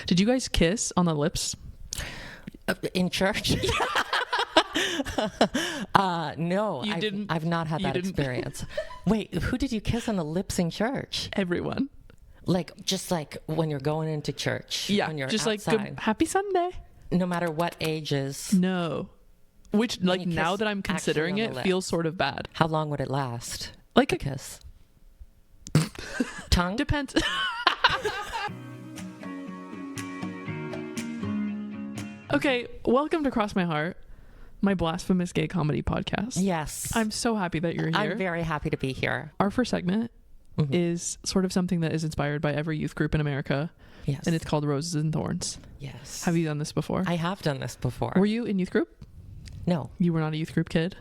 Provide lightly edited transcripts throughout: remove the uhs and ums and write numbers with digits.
Did you guys kiss on the lips? In church? No, You didn't. I've not had that experience. Wait, who did you kiss on the lips in church? Everyone. Just like when you're going into church. Yeah, when you're just outside, like happy Sunday. no matter what ages. No. Which, like, you now kiss that I'm considering actually on it, the feels sort of bad. How long would it last? Like a kiss. Tongue? Depends. Okay, welcome to Cross My Heart, my blasphemous gay comedy podcast. Yes. I'm so happy that you're here. I'm very happy to be here. Our first segment is sort of something that is inspired by every youth group in America. Yes. And it's called Roses and Thorns. Yes. Have you done this before? I have done this before. Were you in youth group? No. You were not a youth group kid?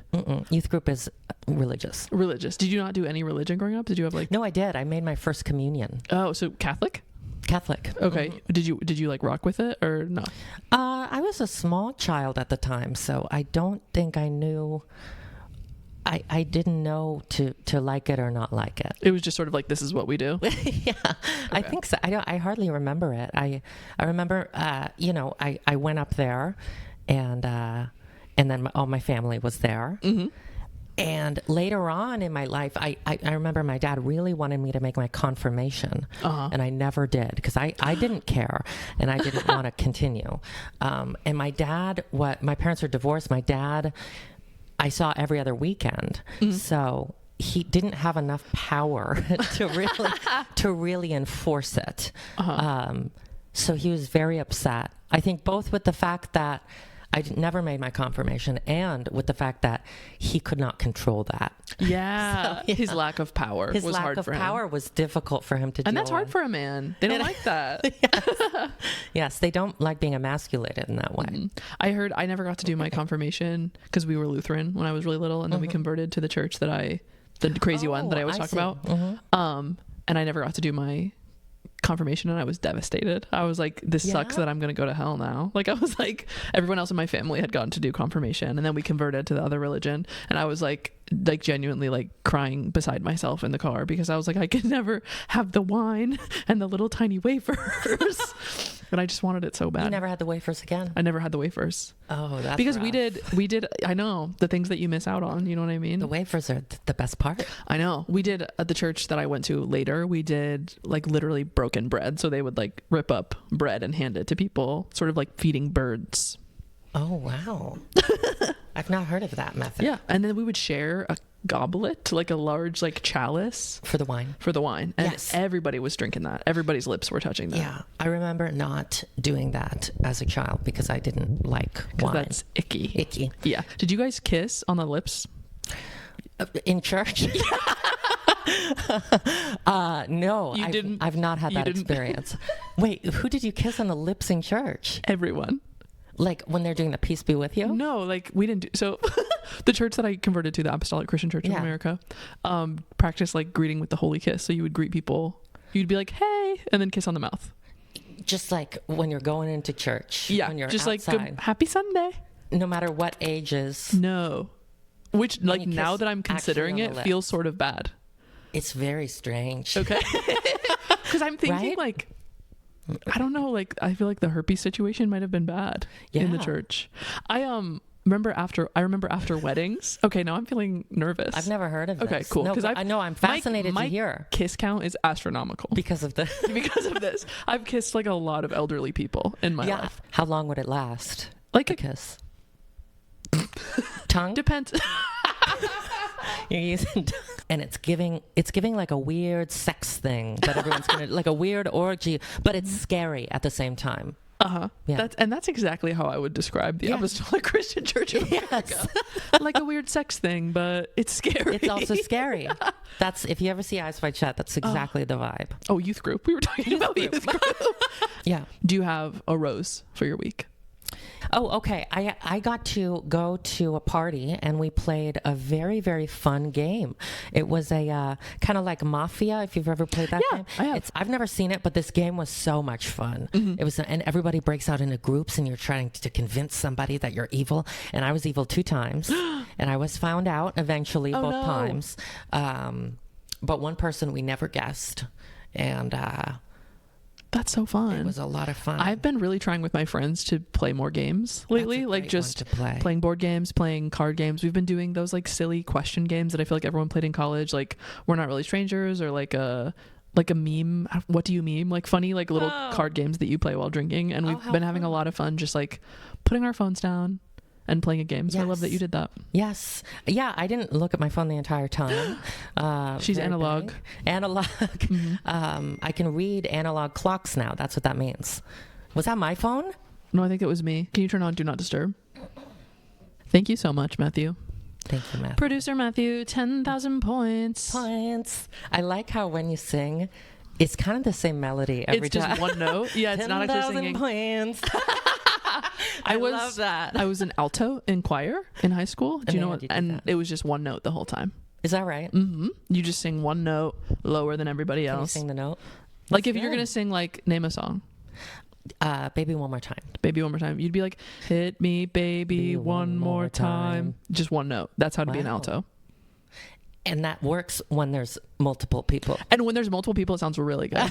Youth group is religious. Religious. Did you not do any religion growing up? Did you have like... No, I did. I made my first communion. Oh, so Catholic? Catholic. Okay. Did you like rock with it or no? I was a small child at the time, so I don't think I knew. I didn't know to like it or not like it. It was just sort of like, this is what we do. Yeah, okay. I think so. I hardly remember it. I remember, I went up there, and then all my family was there. Mm-hmm. And later on in my life, I remember my dad really wanted me to make my confirmation, and I never did because I didn't care and I didn't want to continue. And my parents are divorced. My dad, I saw every other weekend, so he didn't have enough power to really enforce it. So he was very upset. I think both with the fact that I never made my confirmation and with the fact that he could not control that. Yeah. So, yeah. His lack of power was hard for him. His lack of power was difficult for him to do. And that's hard for a man. They don't like that. Yes. Yes, they don't like being emasculated in that way. I never got to do my confirmation because we were Lutheran when I was really little, and then we converted to the church the crazy one that I always talk about. And I never got to do my confirmation, and I was devastated. I was like, this sucks that I'm gonna go to hell now. Like, I was like, everyone else in my family had gotten to do confirmation, and then we converted to the other religion, and I was like genuinely like crying beside myself in the car because I was like, I could never have the wine and the little tiny wafers. And I just wanted it so bad. You never had the wafers again? I never had the wafers. Oh, that's because rough. we did I know, the things that you miss out on, you know what I mean? The wafers are the best part. I know. We did at the church that I went to later, we did like literally broken bread. So they would like rip up bread and hand it to people, sort of like feeding birds. Oh, wow. I've not heard of that method. Yeah. And then we would share a goblet, like a large like chalice. For the wine. And yes. Everybody was drinking that. Everybody's lips were touching that. Yeah. I remember not doing that as a child because I didn't like wine. That's icky. Icky. Yeah. Did you guys kiss on the lips? In church? No. You didn't. I've not had that experience. Wait, who did you kiss on the lips in church? Everyone. Like when they're doing the peace be with you? No, like we didn't do so. The church that I converted to, the Apostolic Christian Church of America, practiced like greeting with the holy kiss. So you would greet people, you'd be like, hey, and then kiss on the mouth. Just like when you're going into church. Yeah, when you're just outside. like happy Sunday. No matter what ages. No. Which like now that I'm considering it, feels sort of bad. It's very strange. Okay. Because I'm thinking like, I don't know, like I feel like the herpes situation might have been bad in the church. I remember after weddings. Okay, now I'm feeling nervous. I've never heard of this. Okay, cool. Because I know I'm fascinated to hear. My kiss count is astronomical because of the because of this. I've kissed like a lot of elderly people in my life. How long would it last? Like a kiss. Tongue? Depends. You're using and it's giving like a weird sex thing that everyone's gonna like a weird orgy, but it's scary at the same time. Yeah. That's exactly how I would describe the Apostolic Christian Church of America. Like a weird sex thing, but it's scary. It's also scary. That's if you ever see Eyes Wide Shut, that's exactly the vibe. Oh, youth group. We were talking about youth group. Yeah. Do you have a rose for your week? Oh, okay. I got to go to a party and we played a very, very fun game. It was a kind of like Mafia, if you've ever played that game. I have. I've never seen it, but this game was so much fun. It was, and everybody breaks out into groups and you're trying to convince somebody that you're evil. And I was evil 2 times and I was found out eventually both times. But one person we never guessed. And That's so fun. It was a lot of fun. I've been really trying with my friends to play more games lately, like just playing board games, playing card games. We've been doing those like silly question games that I feel like everyone played in college, like We're Not Really Strangers, or like a meme. What do you meme? Like funny, like little card games that you play while drinking. And we've been having a lot of fun just like putting our phones down and playing a game. So I love that you did that. Yes. Yeah, I didn't look at my phone the entire time. She's analog. Big. Analog. I can read analog clocks now. That's what that means. Was that my phone? No, I think it was me. Can you turn on Do Not Disturb? Thank you so much, Matthew. Thank you, Matthew. Producer Matthew, 10,000 points. I like how when you sing, it's kind of the same melody every time. It's just one note. Yeah, it's not actually singing. 10,000 points. I love that. I was an alto in choir in high school. Do you know what? And it was just one note the whole time. Is that right? Mm-hmm. You just sing one note lower than everybody else. Can you sing the note? Like if you're going to sing, like, name a song. Baby One More Time. Baby One More Time. You'd be like, hit me, baby, one more time. Just one note. That's how to be an alto. And that works when there's multiple people. And when there's multiple people, it sounds really good.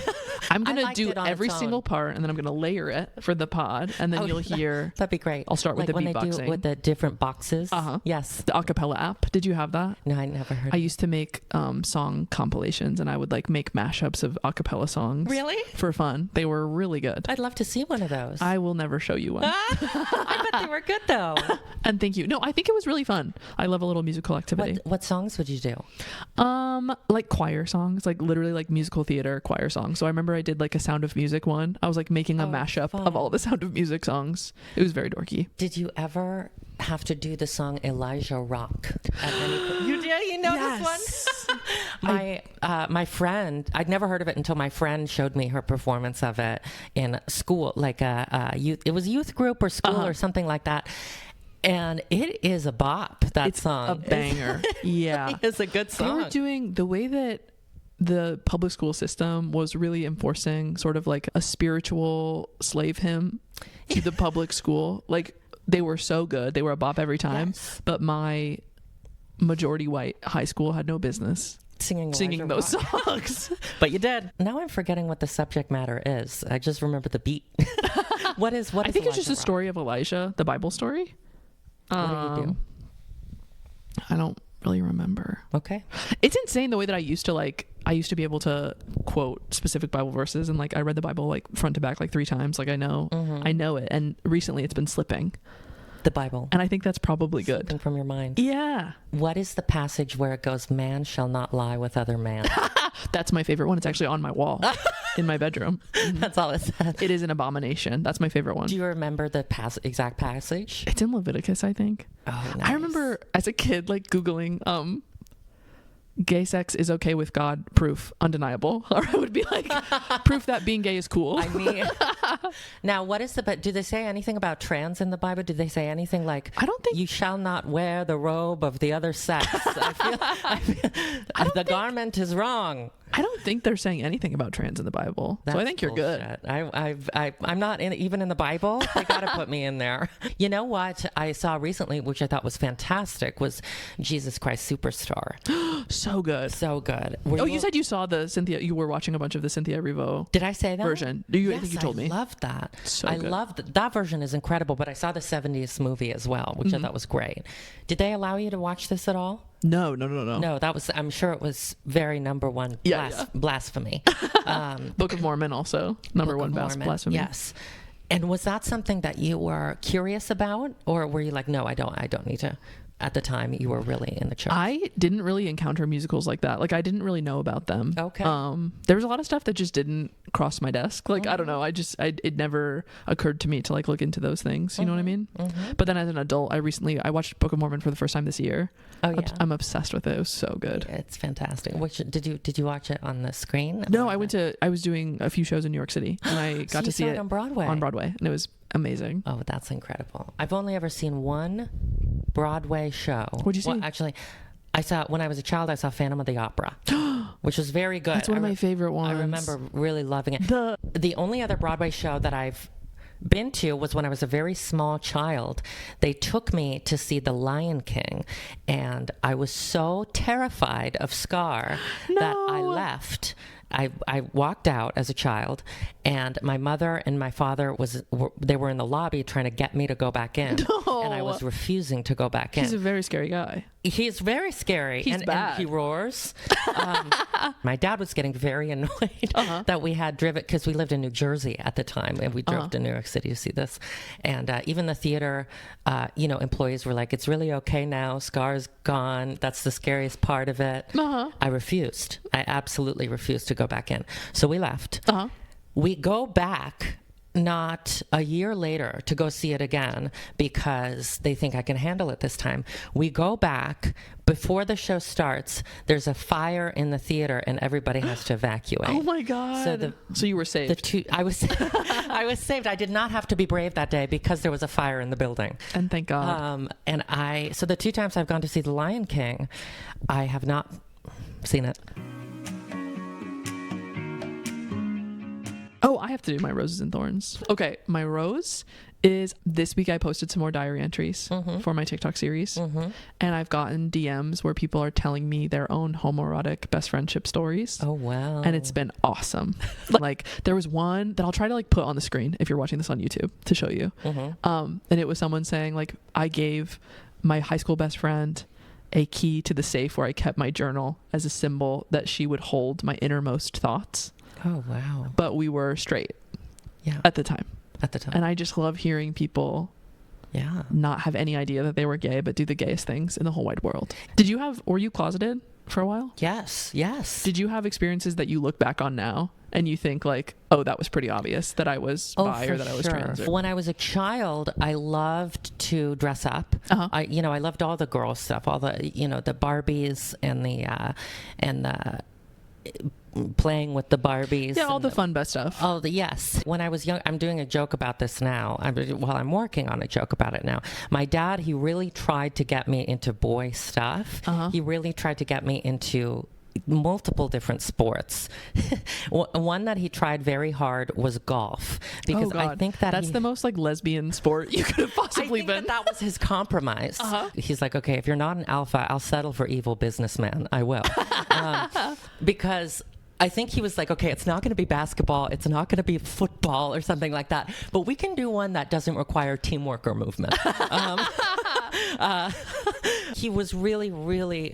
I'm going to do every single part, and then I'm going to layer it for the pod, and then you'll hear. That'd be great. I'll start with the beatboxing. When they do with the different boxes. Yes. The acapella app. Did you have that? No, I never heard. I used to make song compilations, and I would like make mashups of acapella songs. Really? For fun. They were really good. I'd love to see one of those. I will never show you one. I bet they were good though. And thank you. No, I think it was really fun. I love a little musical activity. What songs would you do? Like choir songs, like literally like musical theater choir songs. So I remember I did like a Sound of Music one. I was like making a mashup of all the Sound of Music songs. It was very dorky. Did you ever have to do the song Elijah Rock at any point? You did? You know this one? My friend, I'd never heard of it until my friend showed me her performance of it in school, like a youth, it was a youth group or school or something like that. And it is a bop, that song. It's a banger. Yeah. It's a good song. They were doing the way that the public school system was really enforcing sort of like a spiritual slave hymn to the public school. Like they were so good. They were a bop every time. Yes. But my majority white high school had no business singing those songs. But you did. Now I'm forgetting what the subject matter is. I just remember the beat. What is I think it's just a story of Elijah, the Bible story. What do you do? I don't really remember. Okay. It's insane the way that I used to be able to quote specific Bible verses, and like I read the Bible like front to back like 3 times. Like I know it. And recently it's been slipping. The Bible. And I think that's probably good. Slipping from your mind. Yeah. What is the passage where it goes, man shall not lie with other man? That's my favorite one. It's actually on my wall in my bedroom. That's all it says. It is an abomination. That's my favorite one. Do you remember the exact passage? It's in Leviticus, I think. Oh, nice. I remember as a kid, like Googling, gay sex is okay with God, proof, undeniable. Or I would be like, proof that being gay is cool. I mean, now but do they say anything about trans in the Bible? Do they say anything like, I don't think you shall not wear the robe of the other sex? I feel the garment is wrong. I don't think they're saying anything about trans in the Bible. So I think you're bullshit. good. I'm not even in the Bible. They got to put me in there. You know what I saw recently, which I thought was fantastic, was Jesus Christ Superstar. So good. So good. You said you saw you were watching a bunch of the Cynthia Erivo. Did I say that? Version. I think you told me. I loved that. So I good. loved that version is incredible, but I saw the 70s movie as well, which I thought was great. Did they allow you to watch this at all? No. No, I'm sure it was very number one blasphemy. Book of Mormon also. Number one blasphemy. Yes. And was that something that you were curious about, or were you like, no, I don't need to? At the time, you were really in the church. I didn't really encounter musicals like that. Like I didn't really know about them. Okay. There was a lot of stuff that just didn't cross my desk. Like I don't know. It never occurred to me to like look into those things. You know what I mean? But then as an adult, I watched Book of Mormon for the first time this year. Oh yeah. I'm obsessed with it. It was so good. It's fantastic. Which did you watch it on the screen? No, I was doing a few shows in New York City, and I got to see it on Broadway. And it was amazing. Oh, that's incredible. I've only ever seen one Broadway show. What'd you see? Well, actually, when I was a child, I saw Phantom of the Opera, which was very good. That's one of my favorite ones. I remember really loving it. The only other Broadway show that I've been to was when I was a very small child. They took me to see The Lion King, and I was so terrified of Scar that I left I walked out as a child, and my mother and my father they were in the lobby trying to get me to go back in, and I was refusing to go back in. He's a very scary guy. He's very scary. He's bad. And he roars. My dad was getting very annoyed that we had driven, because we lived in New Jersey at the time, and we drove to New York City to see this. And even the theater, employees were like, "It's really okay now. Scar's gone. That's the scariest part of it." I refused. I absolutely refused to go back in. So we left. We go back not a year later to go see it again because they think I can handle it this time. We go back before the show starts. There's a fire in the theater and everybody has to evacuate. Oh my God. So you were saved. I was I was saved. I did not have to be brave that day because there was a fire in the building. And thank God. So the 2 times I've gone to see The Lion King, I have not seen it. Oh, I have to do my roses and thorns. Okay, my rose is this week I posted some more diary entries for my TikTok series. And I've gotten DMs where people are telling me their own homoerotic best friendship stories. Oh, wow. And it's been awesome. Like there was one that I'll try to like put on the screen if you're watching this on YouTube to show you. And it was someone saying like, I gave my high school best friend a key to the safe where I kept my journal as a symbol that she would hold my innermost thoughts. Oh, wow. But we were straight at the time. And I just love hearing people not have any idea that they were gay, but do the gayest things in the whole wide world. Were you closeted for a while? Yes. Did you have experiences that you look back on now and you think like, oh, that was pretty obvious that I was bi or that I was trans? When I was a child, I loved to dress up. I loved all the girl stuff, all the, the Barbies and the playing with the Barbies. Yeah, all the fun best stuff. Yes. When I was young, I'm doing a joke about this now. I'm working on a joke about it now. My dad, he really tried to get me into boy stuff. He really tried to get me into multiple different sports. One that he tried very hard was golf, because I think that's the most like lesbian sport you could have possibly been. That was his compromise. He's like, okay, if you're not an alpha, I'll settle for evil businessman. I will. Because I think he was like, okay, it's not going to be basketball, it's not going to be football or something like that, but we can do one that doesn't require teamwork or movement. He was really, really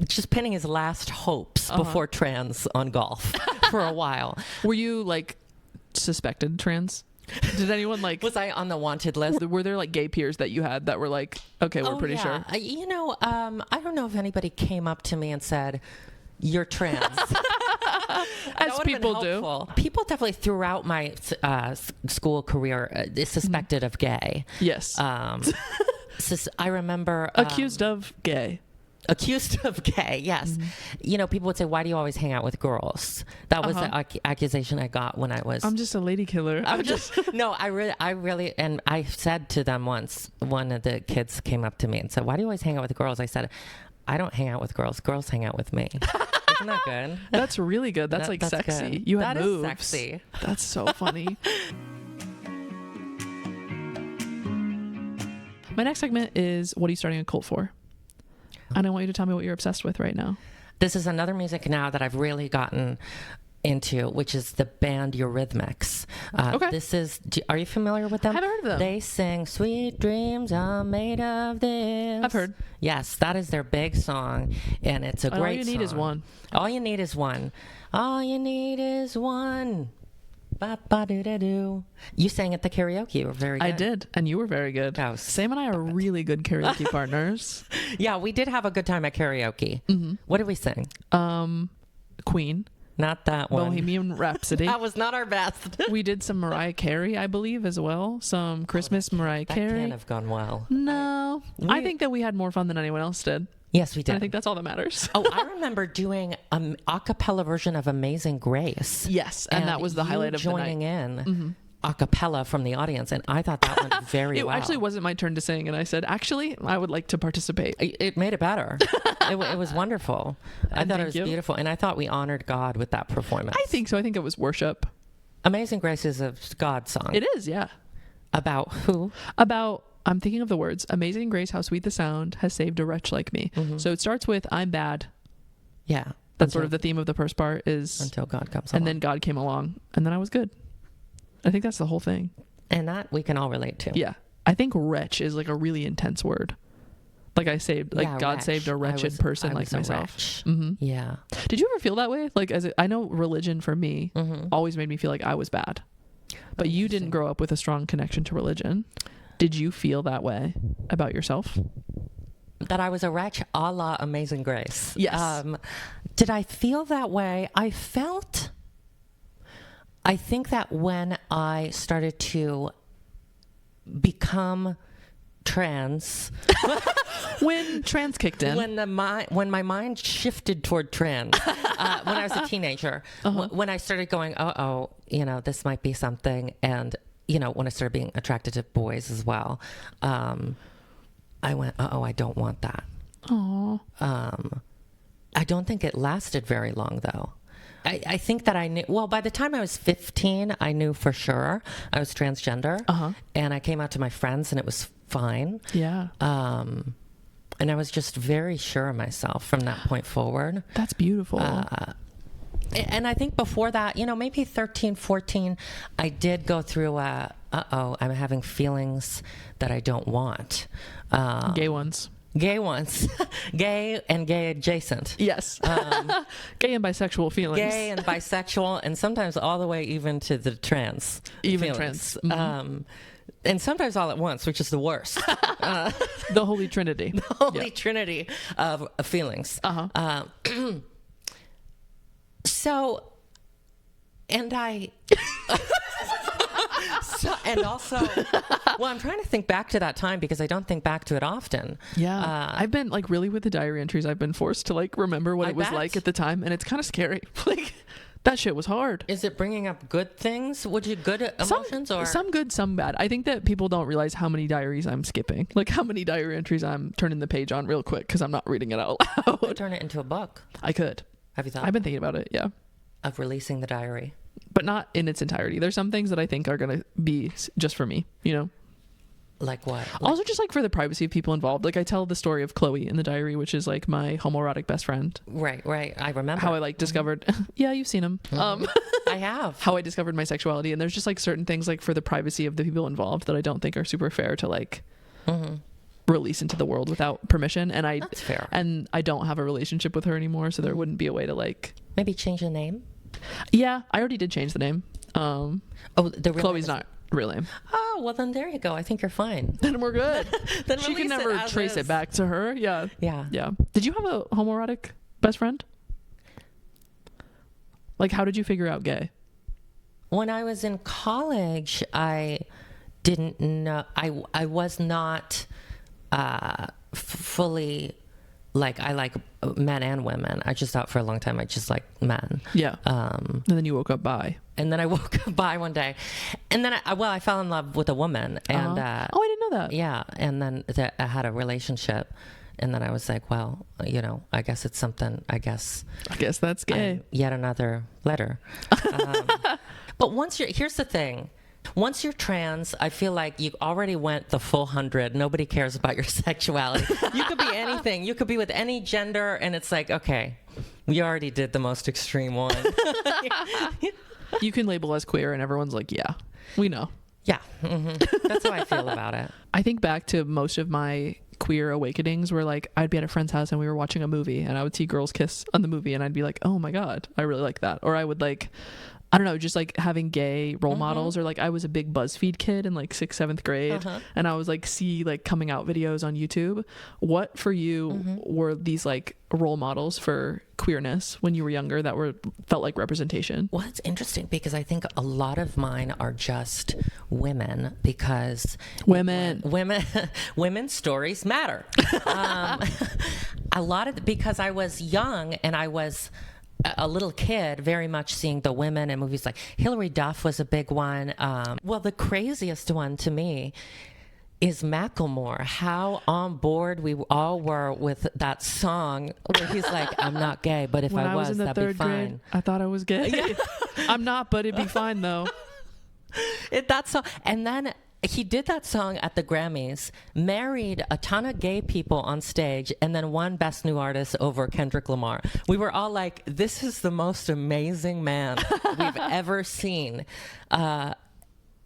just pinning his last hopes before trans on golf for a while. Were you like suspected trans? Did anyone like... Was I on the wanted list? Were there like gay peers that you had that were like, okay, we're pretty sure? I don't know if anybody came up to me and said, you're trans. As people do. People definitely throughout my school career suspected of gay. Yes. I remember... Accused of gay. Accused of gay, yes. People would say, why do you always hang out with girls? That was the accusation I got when I was... I'm just a lady killer. No, I really, and I said to them once, one of the kids came up to me and said, why do you always hang out with girls? I said, I don't hang out with girls. Girls hang out with me. Isn't that good? That's really good. That's sexy. Good. You have moves. That is sexy. That's so funny. My next segment is, what are you starting a cult for? And I want you to tell me what you're obsessed with right now. This is another music now that I've really gotten into, which is the band Eurythmics. Okay. Are you familiar with them? I haven't heard of them. They sing "Sweet Dreams Are Made of This." I've heard. Yes, that is their big song, and it's a great song. All you need is one. All you need is one. All you need is one. Ba-ba-do-da-do. You sang at the karaoke. You were very good. I did, and you were very good. Oh, Sam and I are really good karaoke partners. Yeah, we did have a good time at karaoke. What did we sing? Queen. Not that one. Bohemian Rhapsody. That was not our best. We did some Mariah Carey, I believe, as well. Some Christmas Mariah Carey. That can't have gone well. No. I think that we had more fun than anyone else did. Yes, we did. And I think that's all that matters. I remember doing an a cappella version of Amazing Grace. Yes, and that was the highlight of the night. Joining in a cappella from the audience, and I thought that went very well. It actually wasn't my turn to sing, and I said, actually, I would like to participate. It made it better. It was wonderful. I thought it was beautiful, and I thought we honored God with that performance. I think so. I think it was worship. Amazing Grace is a God song. It is, yeah. About who? I'm thinking of the words, Amazing Grace, how sweet the sound has saved a wretch like me. So it starts with, I'm bad. Yeah. That's sort of the theme of the first part is until God comes along. And then God came along, and then I was good. I think that's the whole thing. And that we can all relate to. Yeah. I think wretch is like a really intense word. Like God wretch. saved a wretched person like myself. Mm-hmm. Yeah. Did you ever feel that way? Like I know religion for me always made me feel like I was bad. But you didn't grow up with a strong connection to religion. Did you feel that way about yourself? That I was a wretch a la Amazing Grace. Yes. Did I feel that way? I think that when I started to become trans, when trans kicked in, when my mind shifted toward trans, when I was a teenager, when I started going, this might be something, and when I started being attracted to boys as well, I went, I don't want that. Aww. I don't think it lasted very long though. I think that I knew, by the time I was 15, I knew for sure I was transgender. And I came out to my friends and it was fine. Yeah. And I was just very sure of myself from that point forward. That's beautiful. And I think before that, maybe 13, 14, I did go through I'm having feelings that I don't want. Gay ones. Gay ones. Gay and gay adjacent. Yes. Gay and bisexual feelings. Gay and bisexual, and sometimes all the way even to the trans. Even feelings. trans. And sometimes all at once, which is the worst. The Holy Trinity. The Holy Trinity of feelings. So, and I... and also, I'm trying to think back to that time because I don't think back to it often. Yeah. I've been really with the diary entries, I've been forced to remember what it was like at the time, and it's kind of scary. That shit was hard. Is it bringing up good things? Good emotions or some good, some bad? I think that people don't realize how many diaries I'm skipping, how many diary entries I'm turning the page on real quick because I'm not reading it out loud. Could turn it into a book. I could. Have you thought? I've been thinking about it. Yeah. Of releasing the diary. But not in its entirety. There's some things that I think are going to be just for me, Like what? Also just for the privacy of people involved. I tell the story of Chloe in the diary, which is my homoerotic best friend. Right. I remember. How I discovered, yeah, you've seen him. I have. How I discovered my sexuality. And there's just certain things for the privacy of the people involved that I don't think are super fair to release into the world without permission. And That's fair. And I don't have a relationship with her anymore. So there wouldn't be a way to maybe change the name. Yeah, I already did change the name. Chloe's not real name. Oh, well then there you go. I think you're fine. Then we're good. Then she can never trace it back to her. Yeah. Yeah. Did you have a homoerotic best friend? How did you figure out gay? When I was in college, I didn't know. I was not fully. I like men and women. I just thought for a long time I just like men. Yeah. And then you woke up bi. And then I woke up bi one day, and then I fell in love with a woman. And I didn't know that. Yeah. And then I had a relationship, and then I was like, well, I guess it's something. I guess that's gay. Yet another letter. But here's the thing. Once you're trans, I feel like you already went the full 100. Nobody cares about your sexuality. You could be anything. You could be with any gender, and it's okay, we already did the most extreme one. You can label as queer, and everyone's yeah, we know. Yeah, that's how I feel about it. I think back to most of my queer awakenings where I'd be at a friend's house and we were watching a movie, and I would see girls kiss on the movie, and I'd be oh my God, I really like that. Or I would I don't know, just having gay role models, or I was a big BuzzFeed kid in 6th, 7th grade, and I was see coming out videos on YouTube. What for you were these role models for queerness when you were younger that felt like representation? Well, it's interesting because I think a lot of mine are just women because women's stories matter. A lot of because I was young and I was a little kid, very much seeing the women in movies Hilary Duff was a big one. The craziest one to me is Macklemore. How on board we all were with that song where he's I'm not gay, but if I was, that'd be fine. Grade, I thought I was gay. I'm not, but it'd be fine though. That's so. And then he did that song at the Grammys, married a ton of gay people on stage, and then won Best New Artist over Kendrick Lamar. We were all like, this is the most amazing man we've ever seen.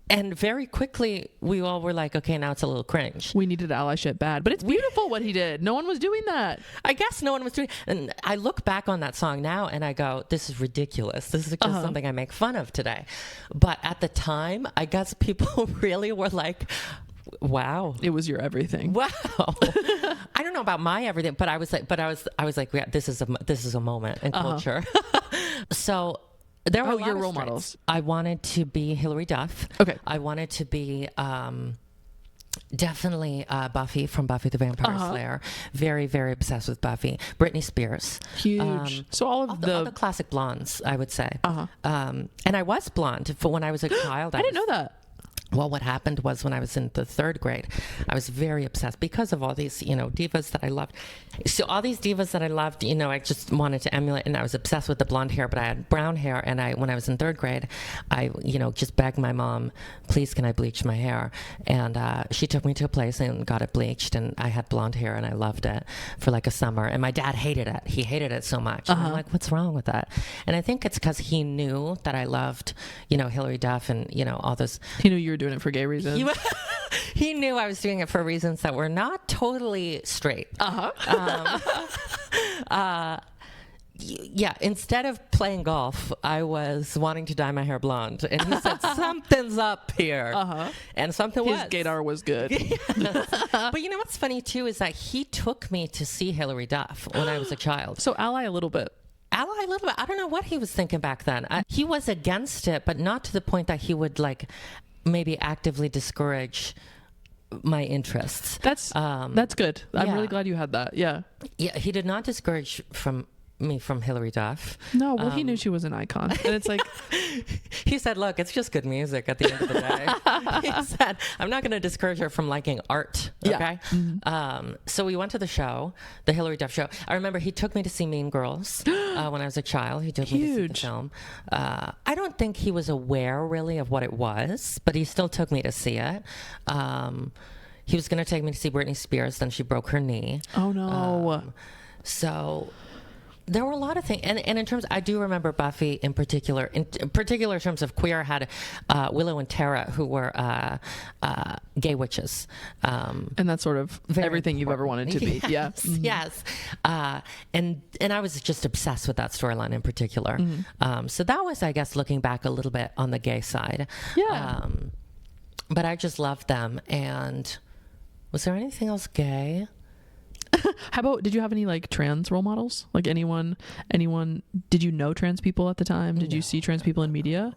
And very quickly, we all were like, okay, now it's a little cringe. We needed allyship bad, but it's beautiful what he did. No one was doing that. I guess no one was doing. And I look back on that song now and I go, this is ridiculous. This is just something I make fun of today. But at the time, I guess people really were like, wow, it was your everything. Wow. I don't know about my everything, but I was like, yeah, this is a moment in culture. So there were your role models. I wanted to be Hilary Duff. Okay. I wanted to be definitely Buffy from Buffy the Vampire Slayer. Very, very obsessed with Buffy. Britney Spears. Huge. So all the classic blondes, I would say. And I was blonde for when I was a child. I didn't know that. Well, what happened was when I was in the 3rd grade, I was very obsessed because of all these, divas that I loved. So all these divas that I loved, I just wanted to emulate, and I was obsessed with the blonde hair, but I had brown hair. And when I was in 3rd grade, I, just begged my mom, please, can I bleach my hair? And she took me to a place and got it bleached, and I had blonde hair, and I loved it for like a summer. And my dad hated it. He hated it so much. And I'm like, what's wrong with that? And I think it's because he knew that I loved, Hilary Duff and, all those. He knew you were doing it for gay reasons. He knew I was doing it for reasons that were not totally straight. Yeah, instead of playing golf, I was wanting to dye my hair blonde. And he said, something's up here. And something was. His gaydar was good. But you know what's funny, too, is that he took me to see Hilary Duff when I was a child. So ally a little bit. Ally a little bit. I don't know what he was thinking back then. He was against it, but not to the point that he would, maybe actively discourage my interests. That's good. I'm really glad you had that. Yeah. Yeah, he did not discourage me from Hilary Duff. No, well, he knew she was an icon. And it's like... He said, look, it's just good music at the end of the day. He said, I'm not going to discourage her from liking art. Okay? Yeah. So we went to the show, the Hilary Duff show. I remember he took me to see Mean Girls when I was a child. He took me to see the film. I don't think he was aware, really, of what it was, but he still took me to see it. He was going to take me to see Britney Spears, then she broke her knee. Oh, no. So... there were a lot of things, and in terms, I do remember Buffy in particular. In particular, in terms of queer, had Willow and Tara, who were gay witches, and that's sort of everything you've ever wanted to be. Yes, yes. And I was just obsessed with that storyline in particular. So that was, I guess, looking back a little bit on the gay side. Yeah. But I just loved them. And was there anything else gay? How about, did you have any trans role models? Anyone, did you know trans people at the time? Did you see trans people in media?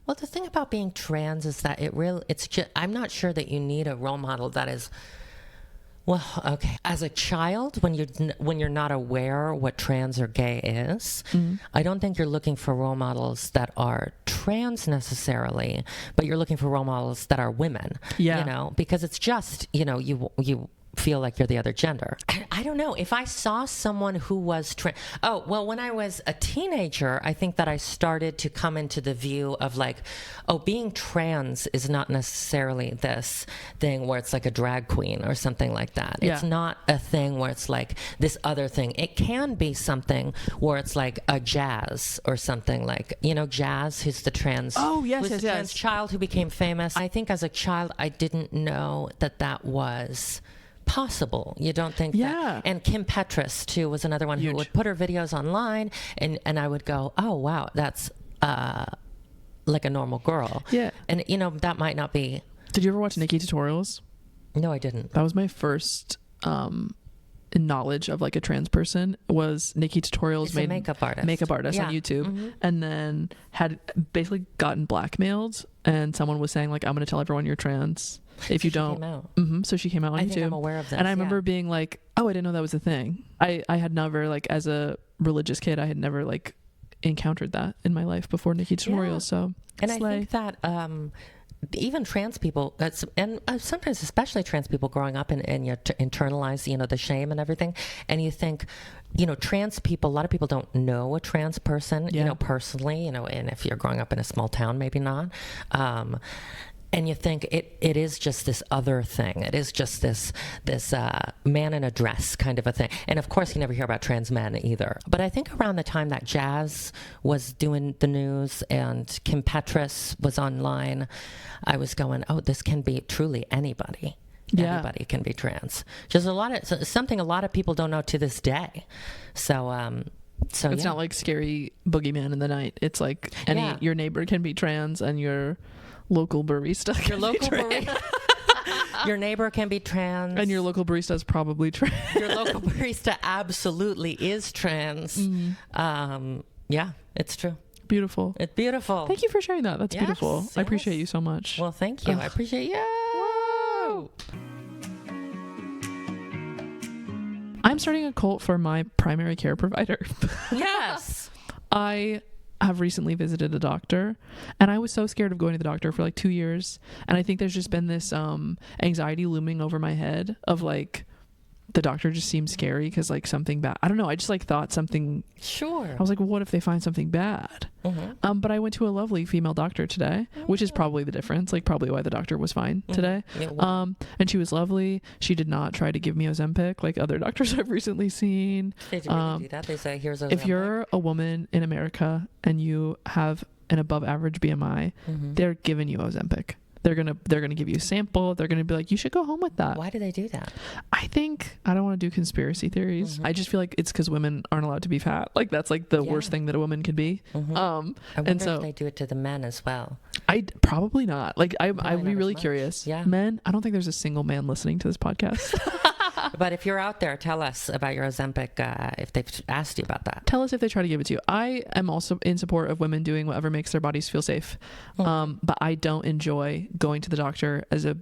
Well, the thing about being trans is that it's just, I'm not sure that you need a role model that is, well, okay. As a child, when you're not aware what trans or gay is, I don't think you're looking for role models that are trans necessarily, but you're looking for role models that are women. Yeah. Because it's just, you feel like you're the other gender. I don't know. If I saw someone who was when I was a teenager, I think that I started to come into the view of being trans is not necessarily this thing where it's like a drag queen or something like that. Yeah. It's not a thing where it's like this other thing. It can be something where it's like a jazz or something Jazz, who's the trans. Oh, yes, yes, yes. Trans child who became famous. I think as a child, I didn't know that was possible. You don't think that? And Kim Petras too was another one. Huge. Who would put her videos online and I would go, oh wow, that's like a normal girl. Yeah. And that might not be. Did you ever watch Nikki tutorials? No, I didn't. That was my first knowledge of a trans person. Was Nikki tutorials. It's a makeup artist on YouTube, and then had basically gotten blackmailed, and someone was saying I'm going to tell everyone you're trans if you don't. So she came out on YouTube. Think I'm aware of this. And I remember being like, oh, I didn't know that was a thing. I had never as a religious kid, I had never encountered that in my life before Nikki tutorials. So and I think that even trans people, and sometimes especially trans people growing up and you internalize, the shame and everything. And you think, trans people, a lot of people don't know a trans person, personally, and if you're growing up in a small town, maybe not. And you think it is just this other thing. It is just this man in a dress kind of a thing. And of course, you never hear about trans men either. But I think around the time that Jazz was doing the news and Kim Petras was online, I was going, oh, this can be truly anybody. Yeah. Anybody can be trans. Just something a lot of people don't know to this day. So it's not like scary boogeyman in the night. It's like your neighbor can be trans and your local barista can be trans. Your neighbor can be trans. And your local barista is probably trans. Your local barista absolutely is trans. Yeah, it's true. Beautiful. It's beautiful. Thank you for sharing that. That's beautiful. Yes. I appreciate you so much. Well, thank you. I appreciate you. Whoa. I'm starting a cult for my primary care provider. Yes. I have recently visited a doctor, and I was so scared of going to the doctor for like 2 years. And I think there's just been this anxiety looming over my head of like, the doctor just seems scary because like something bad. I don't know. I just like thought something. Sure. I was like, well, what if they find something bad? But I went to a lovely female doctor today, which is probably the difference. Like probably why the doctor was fine today. And she was lovely. She did not try to give me Ozempic like other doctors I've recently seen. They really do that. They say, here's Ozempic. If you're a woman in America and you have an above average BMI, they're giving you Ozempic. They're gonna give you a sample. They're gonna be like, you should go home with that. Why do they do that? I think, I don't want to do conspiracy theories. I just feel like it's because women aren't allowed to be fat. Like that's like the worst thing that a woman could be. I wonder if they do it to the men as well. I probably not. Like I'd be really curious. Yeah. Men, I don't think there's a single man listening to this podcast. But if you're out there, tell us about your Ozempic if they've asked you about that. Tell us if they try to give it to you. I am also in support of women doing whatever makes their bodies feel safe. But I don't enjoy going to the doctor as a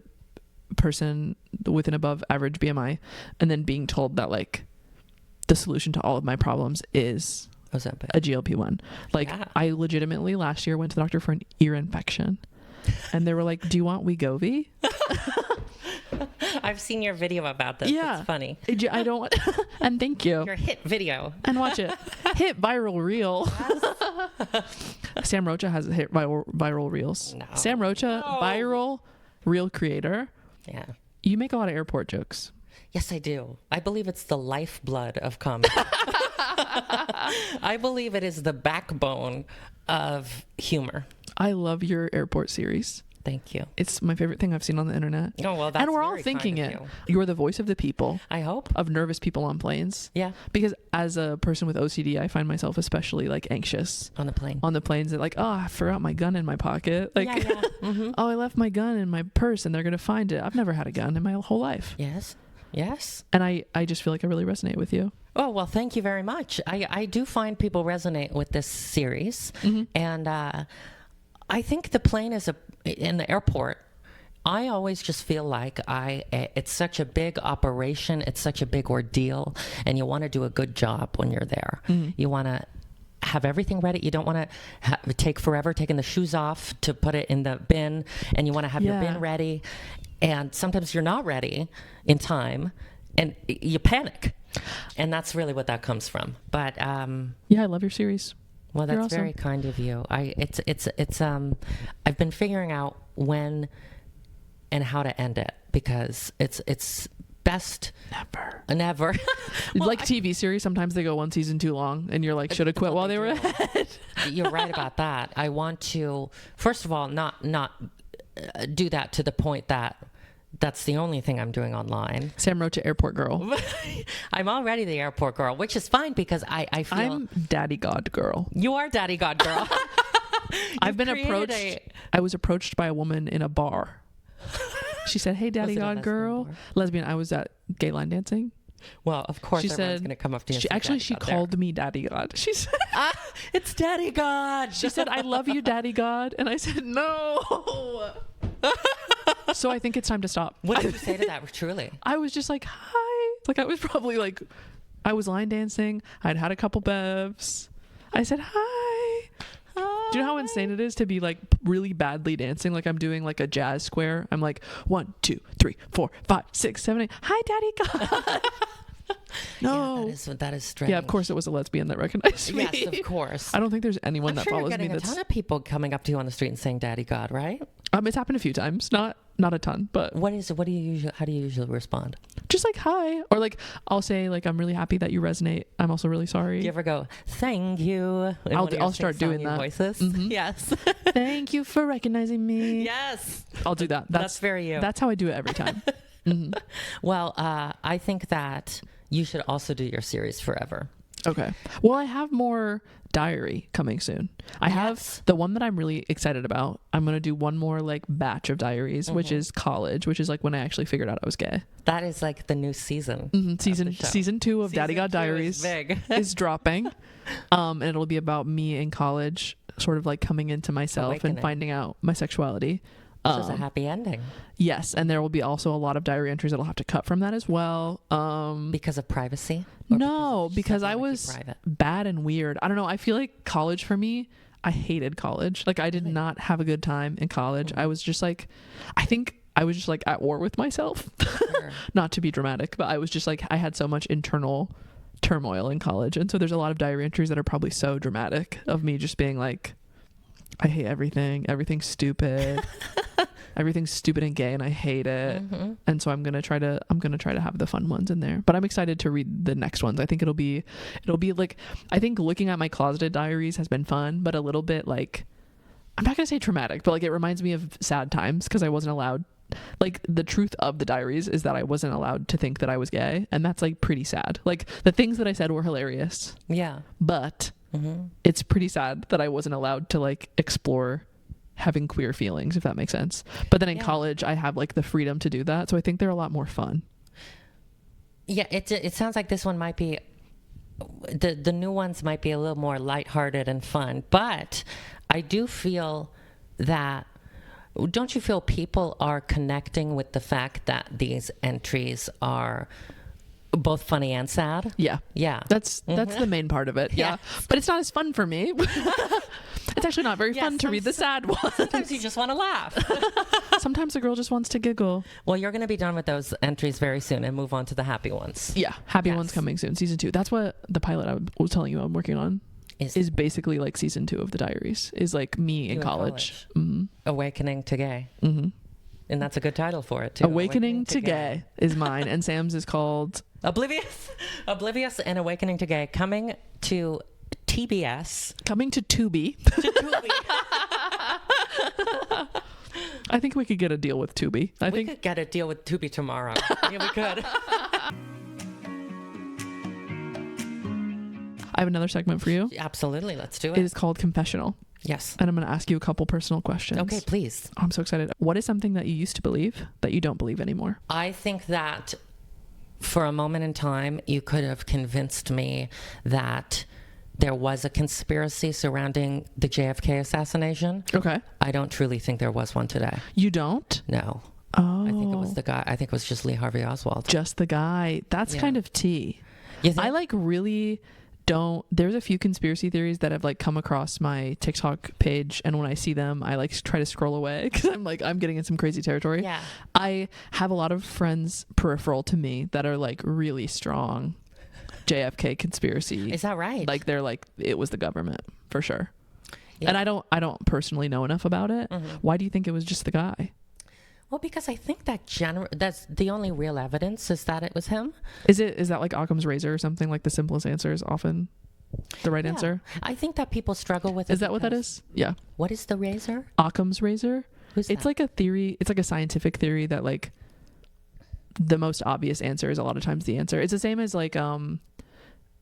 person with an above average BMI and then being told that like the solution to all of my problems is Ozempic. A GLP-1. Like I legitimately last year went to the doctor for an ear infection and they were like, do you want Wegovy? I've seen your video about this. Yeah. It's funny. I don't and thank you. Your hit video. And watch it. Hit viral reel. Yes. Sam Rocha has hit viral reels. No. Sam Rocha, viral reel creator. Yeah. You make a lot of airport jokes. Yes, I do. I believe it's the lifeblood of comedy. I believe it is the backbone of humor. I love your airport series. Thank you. It's my favorite thing I've seen on the internet. Oh, well, that's and we're all thinking it. You're the voice of the people. I hope. Of nervous people on planes. Yeah. Because as a person with OCD, I find myself especially like anxious. On the plane. On the planes. Like, oh, I forgot my gun in my pocket. Like, oh, I left my gun in my purse and they're going to find it. I've never had a gun in my whole life. Yes. Yes. And I just feel like I really resonate with you. Oh, well, thank you very much. I do find people resonate with this series. And I think the plane is in the airport. I always just feel like it's such a big operation. It's such a big ordeal. And you want to do a good job when you're there. You want to have everything ready. You don't want to take forever taking the shoes off to put it in the bin. And you want to have your bin ready. And sometimes you're not ready in time. And you panic. And that's really what that comes from. But yeah, I love your series. Well, that's awesome. Very kind of you. I've been figuring out when and how to end it because it's best never. Well, like TV series, sometimes they go one season too long and you're like, should have quit while they were ahead. You're right about that. I want to, first of all, not do that to the point that that's the only thing I'm doing online. Sam Rocha, airport girl. I'm already the airport girl, which is fine because I feel... I'm daddy god girl. You are daddy god girl. I've been approached. I was approached by a woman in a bar. She said, hey, daddy god girl. Lesbian. I was at gay line dancing. Well, of course, everyone's going to come up to you. She called me daddy god. She said, it's daddy god. She said, I love you, daddy god. And I said, no. So I think it's time to stop. What did you say to that? Truly, I was just like, hi. Like I was probably like, I was line dancing. I'd had a couple bevs. I said, hi. Do you know how insane it is to be like really badly dancing? Like I'm doing like a jazz square. I'm like 1, 2, 3, 4, 5, 6, 7, 8. Hi, daddy god. No. Yeah, that is strange. Yeah, of course it was a lesbian that recognized me. Yes, of course. I don't think there's anyone that follows me. I'm sure you're getting a ton of people coming up to you on the street and saying "Daddy God," right? It's happened a few times, not a ton, but how do you usually respond? Just like hi, or like I'll say like I'm really happy that you resonate. I'm also really sorry. Do you ever go thank you? I'll start doing that. Voices. Mm-hmm. Yes. Thank you for recognizing me. Yes. I'll do that. That's very you. That's how I do it every time. Mm-hmm. Well, I think that you should also do your series forever. Okay. Well, I have more diary coming soon. I have the one that I'm really excited about. I'm going to do one more like batch of diaries, which is college, which is like when I actually figured out I was gay. That is like the new season. Mm-hmm. Season 2 of Daddy God Diaries is dropping. And it'll be about me in college, sort of like coming into myself and finding out my sexuality. So it's a happy ending. Yes, and there will be also a lot of diary entries that I'll have to cut from that as well. Because of privacy? No, because I was bad and weird. I don't know. I feel like college for me, I hated college. Like I did not have a good time in college. Mm-hmm. I was just like, I think I was just like at war with myself. Sure. Not to be dramatic, but I was just like, I had so much internal turmoil in college. And so there's a lot of diary entries that are probably so dramatic of me just being like, I hate everything. Everything's stupid. Everything's stupid and gay, and I hate it. Mm-hmm. And so I'm gonna try to have the fun ones in there. But I'm excited to read the next ones. I think it'll be like, I think looking at my closeted diaries has been fun, but a little bit like, I'm not gonna say traumatic, but like it reminds me of sad times because I wasn't allowed. Like the truth of the diaries is that I wasn't allowed to think that I was gay, and that's like pretty sad. Like the things that I said were hilarious. Yeah, but it's pretty sad that I wasn't allowed to like explore having queer feelings, if that makes sense. But then in college I have like the freedom to do that, so I think they're a lot more fun. Yeah, it sounds like this one might be the new ones might be a little more lighthearted and fun, but I do feel that, don't you feel people are connecting with the fact that these entries are both funny and sad? Yeah. That's the main part of it. Yeah. But it's not as fun for me. It's actually not very fun to read the sad ones. Sometimes you just want to laugh. Sometimes a girl just wants to giggle. Well, you're going to be done with those entries very soon and move on to the happy ones. Yeah. Happy ones coming soon. Season 2. That's what the pilot I was telling you I'm working on is basically like season 2 of the diaries. Is like me in college. Mm-hmm. Awakening to Gay. Mm-hmm. And that's a good title for it too. Awakening to gay is mine, and Sam's is called Oblivious and Awakening to Gay, coming to TBS. Coming to Tubi. I think we could get a deal with Tubi. We could get a deal with Tubi tomorrow. Yeah, we could. I have another segment for you. Absolutely. Let's do it. It is called Confessional. Yes. And I'm going to ask you a couple personal questions. Okay, please. Oh, I'm so excited. What is something that you used to believe that you don't believe anymore? I think that for a moment in time, you could have convinced me that there was a conspiracy surrounding the JFK assassination. Okay. I don't truly think there was one today. You don't? No. Oh. I think it was the guy. I think it was just Lee Harvey Oswald. Just the guy. That's kind of tea. I like really don't. There's a few conspiracy theories that have like come across my TikTok page, and when I see them I like try to scroll away because I'm like, I'm getting in some crazy territory. Yeah. I have a lot of friends peripheral to me that are like really strong JFK conspiracy. Is that right? Like they're like, it was the government for sure. Yeah. And I don't personally know enough about it. Mm-hmm. Why do you think it was just the guy? Well, because I think that's the only real evidence is that it was him. Is that like Occam's razor or something? Like the simplest answer is often the right answer? I think that people struggle with it. Is that what that is? Yeah. What is the razor? Occam's razor? Who's it's that? Like a theory. It's like a scientific theory that like the most obvious answer is a lot of times the answer. It's the same as like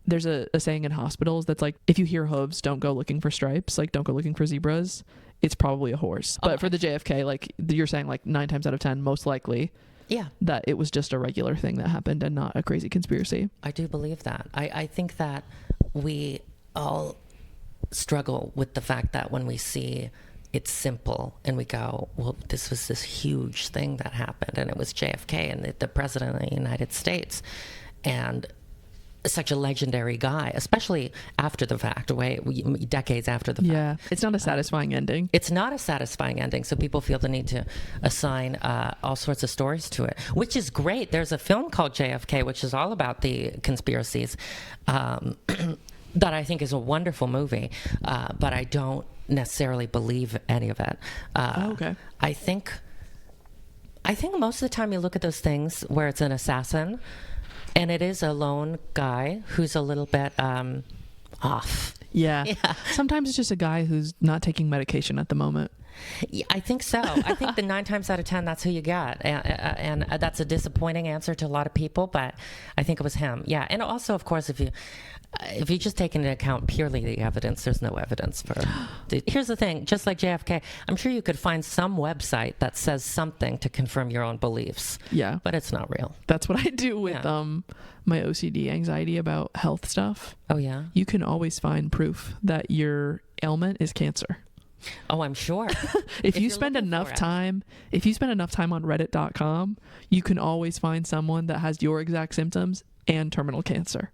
there's a saying in hospitals that's like, if you hear hooves, don't go looking for stripes, like don't go looking for zebras. It's probably a horse. But for the JFK, like you're saying, like 9 times out of 10, most likely, that it was just a regular thing that happened and not a crazy conspiracy. I do believe that. I think that we all struggle with the fact that when we see it's simple and we go, well, this was this huge thing that happened and it was JFK and the president of the United States. And such a legendary guy, especially after the fact, decades after the fact. Yeah, it's not a satisfying ending. It's not a satisfying ending, so people feel the need to assign all sorts of stories to it, which is great. There's a film called JFK, which is all about the conspiracies, that I think is a wonderful movie, but I don't necessarily believe any of it. Okay. I think most of the time you look at those things where it's an assassin, and it is a lone guy who's a little bit off. Yeah. Sometimes it's just a guy who's not taking medication at the moment. Yeah, I think so. I think the 9 times out of 10, that's who you get. And that's a disappointing answer to a lot of people, but I think it was him. Yeah. And also, of course, if you just take into account purely the evidence, there's no evidence for... Here's the thing, just like JFK, I'm sure you could find some website that says something to confirm your own beliefs. Yeah. But it's not real. That's what I do with my OCD anxiety about health stuff. Oh, yeah? You can always find proof that your ailment is cancer. Oh, I'm sure. if you spend enough time on reddit.com, you can always find someone that has your exact symptoms and terminal cancer.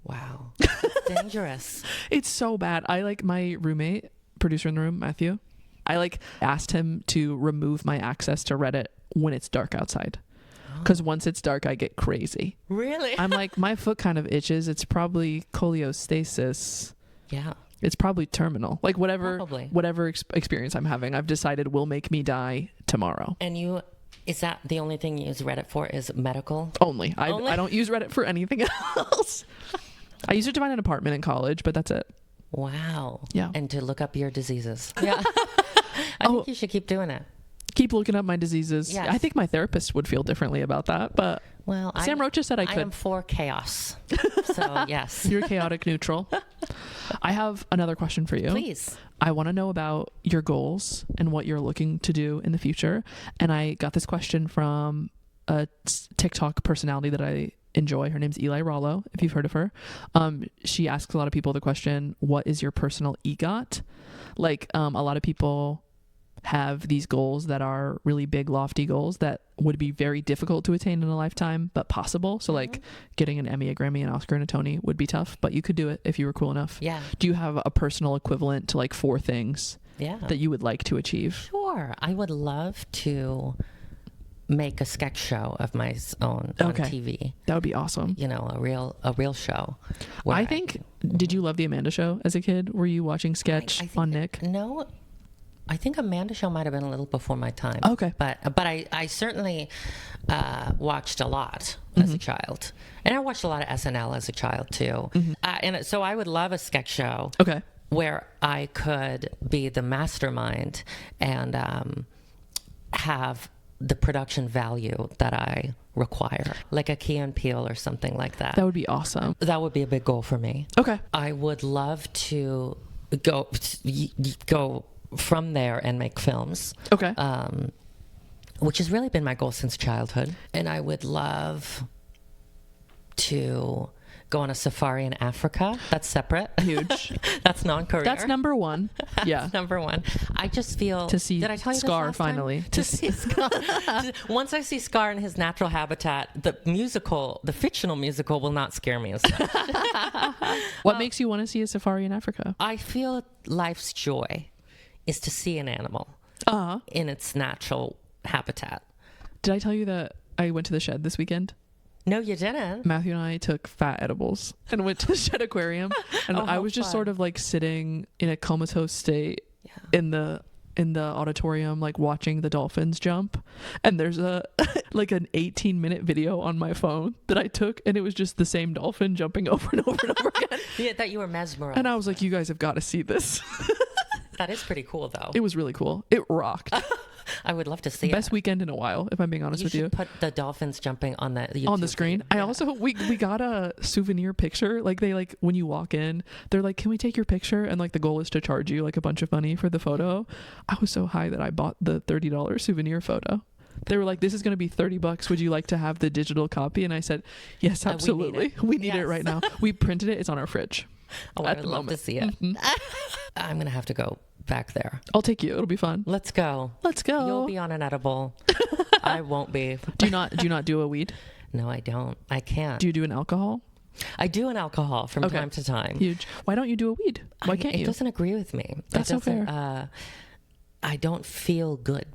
Wow. That's dangerous. It's so bad. My roommate, producer in the room, Matthew, I asked him to remove my access to Reddit when it's dark outside. Because once it's dark, I get crazy. Really? I'm like, my foot kind of itches. It's probably cholestasis. Yeah. It's probably terminal. Like whatever experience I'm having, I've decided will make me die tomorrow. And is that the only thing you use Reddit for, is medical? Only. I don't use Reddit for anything else. I used it to find an apartment in college, but that's it. Wow. Yeah. And to look up your diseases. Yeah. I think you should keep doing it. Keep looking up my diseases. Yes. I think my therapist would feel differently about that, but Sam Rocha said I could. I am for chaos. So, yes. You're chaotic neutral. I have another question for you. Please. I want to know about your goals and what you're looking to do in the future. And I got this question from a TikTok personality that I enjoy. Her name's Eli Rollo, if you've heard of her. She asks a lot of people the question, what is your personal EGOT? A lot of people have these goals that are really big, lofty goals that would be very difficult to attain in a lifetime, but possible. So getting an Emmy, a Grammy, an Oscar, and a Tony would be tough, but you could do it if you were cool enough. Yeah. Do you have a personal equivalent to 4 things that you would like to achieve? Sure. I would love to make a sketch show of my own on TV. That would be awesome. A real show. I think, did you love the Amanda Show as a kid? Were you watching sketch on Nick? No. I think Amanda Show might have been a little before my time. Okay. But I certainly watched a lot as a child. And I watched a lot of SNL as a child, too. Mm-hmm. And so I would love a sketch show where I could be the mastermind and have the production value that I require, like a Key and Peele or something like that. That would be awesome. That would be a big goal for me. Okay. I would love to go from there and make films. Okay. Which has really been my goal since childhood. And I would love to go on a safari in Africa. That's separate. Huge. That's non-career. That's number one. Yeah. That's number one. I just feel... To see did I tell you Scar this last finally. Time? To see Scar. Once I see Scar in his natural habitat, the fictional musical will not scare me as much. What makes you want to see a safari in Africa? I feel life's joy is to see an animal in its natural habitat. Did I tell you that I went to the shed this weekend? No, you didn't. Matthew and I took fat edibles and went to the shed aquarium, and I was just sort of sitting in a comatose state in the auditorium, watching the dolphins jump. And there's an 18-minute video on my phone that I took, and it was just the same dolphin jumping over and over and over again. Yeah, that you were mesmerized. And I was like, you guys have got to see this. That is pretty cool, though. It was really cool. It rocked. I would love to see Best weekend in a while, if I'm being honest with you. You should put the dolphins jumping on the YouTube on the screen. Yeah. I also we got a souvenir picture. They when you walk in, they're like, "Can we take your picture?" And the goal is to charge you a bunch of money for the photo. I was so high that I bought the $30 souvenir photo. They were like, "This is going to be $30. Would you like to have the digital copy?" And I said, "Yes, absolutely. We need it right now." We printed it. It's on our fridge. Oh, I would love to see it. Mm-hmm. I'm going to have to go back there. I'll take you. It'll be fun. Let's go. You'll be on an edible. I won't be. Do you not do a weed? No, I don't. I can't. Do you do an alcohol? I do an alcohol from time to time. Huge. Why don't you do a weed? Why can't you? It doesn't agree with me. That's so fair. I don't feel good.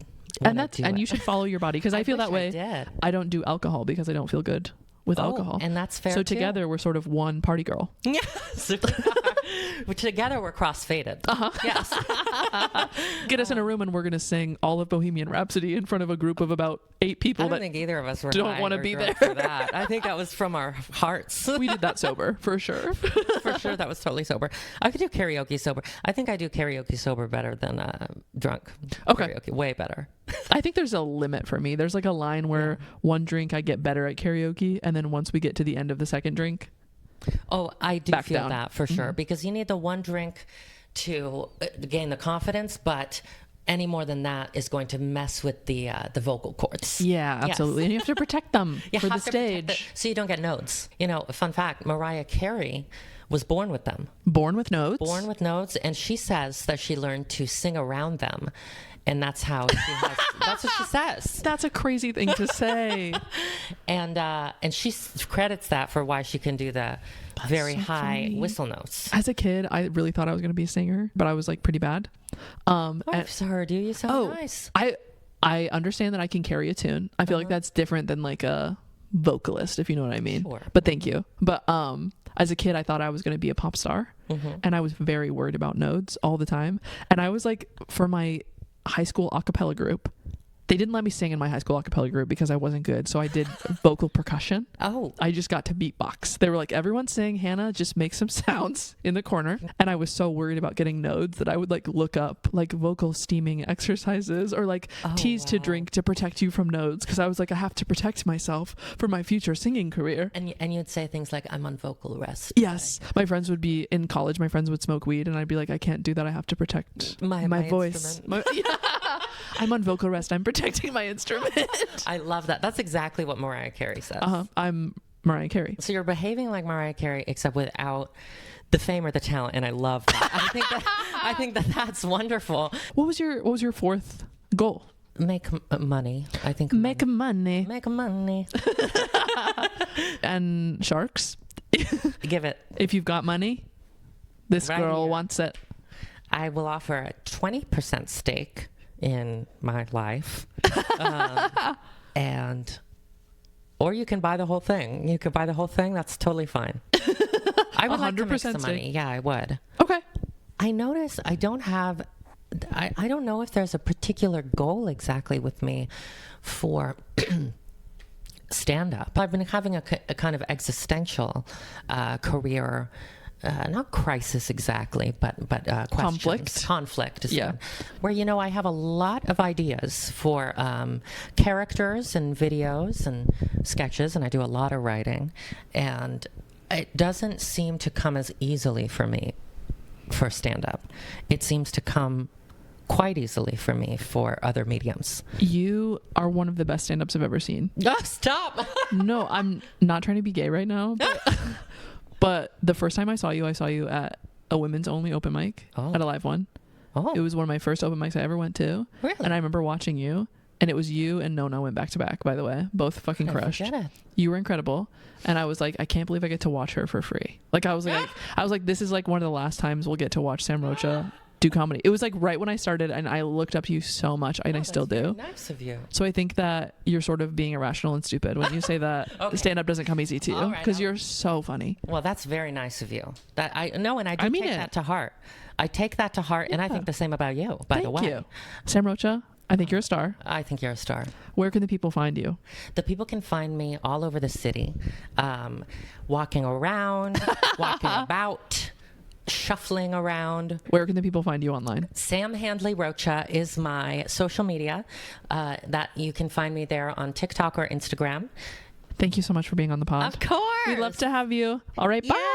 And you should follow your body, because I feel that way. I don't do alcohol because I don't feel good with alcohol. And that's fair. So together we're sort of one party girl. Yes. Together we're cross-faded. Yes. Get us in a room and we're going to sing all of Bohemian Rhapsody in front of a group of about 8 people. I don't think either of us were don't want to be there for that. I think that was from our hearts. We did that sober, for sure. For sure, that was totally sober. I could do karaoke sober. I think I do karaoke sober better than drunk. Okay. Karaoke, way better. I think there's a limit for me. There's like a line where one drink I get better at karaoke, and then once we get to the end of the second drink, I do feel down. That for sure, because you need the one drink to gain the confidence, but any more than that is going to mess with the vocal cords. Yeah, absolutely. Yes. And you have to protect them for the stage. So you don't get nodes. You know, fun fact, Mariah Carey was born with them. Born with nodes? Born with nodes, and she says that she learned to sing around them. And that's how she has, that's what she says. That's a crazy thing to say. And she credits that for why she can do the very high whistle notes. As a kid, I really thought I was going to be a singer, but I was like pretty bad. I've heard you. You sound nice. I understand that I can carry a tune. I feel like that's different than like a vocalist, if you know what I mean. Sure. But thank you. But as a kid, I thought I was going to be a pop star, and I was very worried about nodes all the time. And I was like, for my high school a cappella group, they didn't let me sing in my high school a cappella group because I wasn't good, so I did vocal percussion. I just got to beatbox. They were like, everyone sing, Hannah, just make some sounds in the corner. And I was so worried about getting nodes that I would like look up like vocal steaming exercises or like teas to drink to protect you from nodes, because I was like, I have to protect myself for my future singing career. And you'd say things like, I'm on vocal rest. Yes. My friends would be in college, my friends would smoke weed, and I'd be like, I can't do that, I have to protect my voice. I'm on vocal rest, I'm protecting my instrument. I love that. That's exactly what Mariah Carey says. I'm Mariah Carey. So you're behaving like Mariah Carey, except without the fame or the talent, and I love that. I think that's wonderful. What was your fourth goal? Make money. I think make money. Make money. And sharks. Give it. If you've got money, this girl wants it. I will offer a 20% stake in my life, or you can buy the whole thing. You could buy the whole thing. That's totally fine. I would like to make some money. Yeah, I would. Okay. I notice I don't have. I don't know if there's a particular goal exactly with me for stand-up. I've been having a kind of existential career. Not crisis exactly, but conflict is one. Where I have a lot of ideas for characters and videos and sketches, and I do a lot of writing, and it doesn't seem to come as easily for me for stand-up. It seems to come quite easily for me for other mediums. You are one of the best stand-ups I've ever seen. Oh, stop! No, I'm not trying to be gay right now, but the first time I saw you at a women's only open mic at a live one. It was one of my first open mics I ever went to. Really? And I remember watching you, and it was you and Nona went back to back, by the way. Both fucking crushed. You were incredible. And I was like, I can't believe I get to watch her for free. Like I was like, this is like one of the last times we'll get to watch Sam Rocha do comedy. It was like right when I started, and I looked up to you so much, and I still do. Very nice of you. So I think that you're sort of being irrational and stupid when you say that stand-up doesn't come easy to you, because you're so funny. Well, that's very nice of you. That I know, and I take that to heart. I take that to heart, and I think the same about you. By the way, thank you, Sam Rocha. I think you're a star. I think you're a star. Where can the people find you? The people can find me all over the city, walking around, walking about, shuffling around. Where can the people find you online? Sam Handley Rocha is my social media. That you can find me there on TikTok or Instagram. Thank you so much for being on the pod. Of course. We'd love to have you. All right, bye.